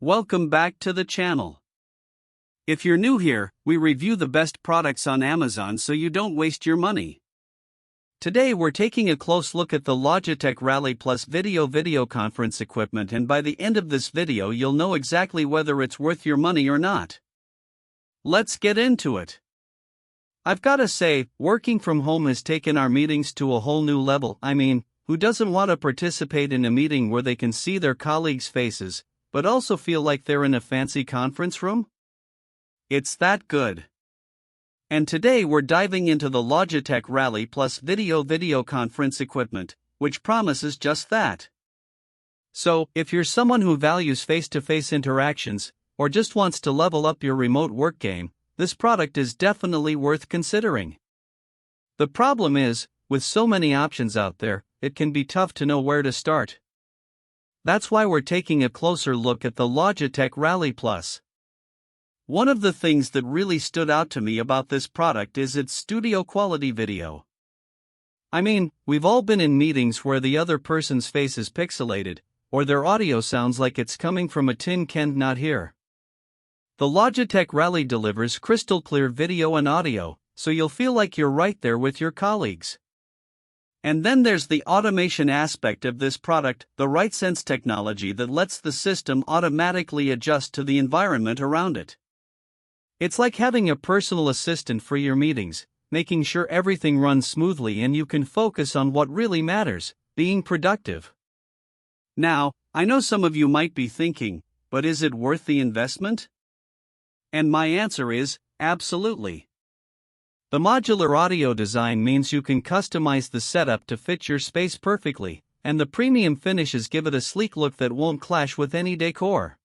Welcome back to the channel. If you're new here, we review the best products on Amazon so you don't waste your money. Today we're taking a close look at the Logitech Rally Plus video conference equipment, and by the end of this video you'll know exactly whether it's worth your money or not. Let's get into it. I've gotta say, working from home has taken our meetings to a whole new level. I mean, who doesn't want to participate in a meeting where they can see their colleagues' faces, but also feel like they're in a fancy conference room? It's that good. And today we're diving into the Logitech Rally Plus video conference equipment, which promises just that. So, if you're someone who values face-to-face interactions, or just wants to level up your remote work game, this product is definitely worth considering. The problem is, with so many options out there, it can be tough to know where to start. That's why we're taking a closer look at the Logitech Rally Plus. One of the things that really stood out to me about this product is its studio quality video. I mean, we've all been in meetings where the other person's face is pixelated, or their audio sounds like it's coming from a tin can not here. The Logitech Rally delivers crystal clear video and audio, so you'll feel like you're right there with your colleagues. And then there's the automation aspect of this product, the RightSense technology that lets the system automatically adjust to the environment around it. It's like having a personal assistant for your meetings, making sure everything runs smoothly and you can focus on what really matters, being productive. Now, I know some of you might be thinking, but is it worth the investment? And my answer is, absolutely. The modular audio design means you can customize the setup to fit your space perfectly, and the premium finishes give it a sleek look that won't clash with any decor.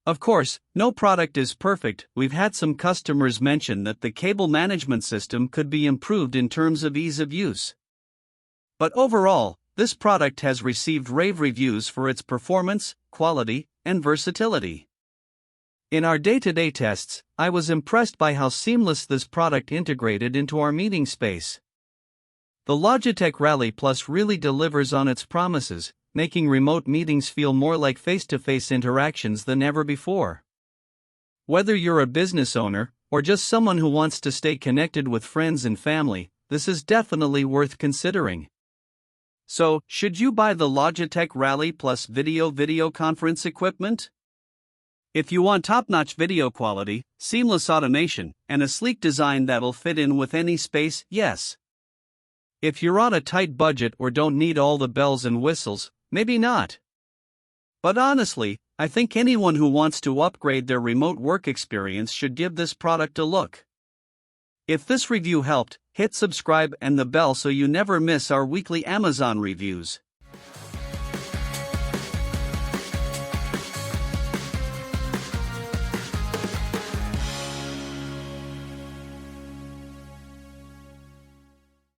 Of course, no product is perfect. We've had some customers mention that the cable management system could be improved in terms of ease of use. But overall, this product has received rave reviews for its performance, quality, and versatility. In our day-to-day tests, I was impressed by how seamless this product integrated into our meeting space. The Logitech Rally Plus really delivers on its promises, making remote meetings feel more like face-to-face interactions than ever before. Whether you're a business owner, or just someone who wants to stay connected with friends and family, this is definitely worth considering. So, should you buy the Logitech Rally Plus video conference equipment? If you want top-notch video quality, seamless automation, and a sleek design that'll fit in with any space, yes. If you're on a tight budget or don't need all the bells and whistles, maybe not. But honestly, I think anyone who wants to upgrade their remote work experience should give this product a look. If this review helped, hit subscribe and the bell so you never miss our weekly Amazon reviews.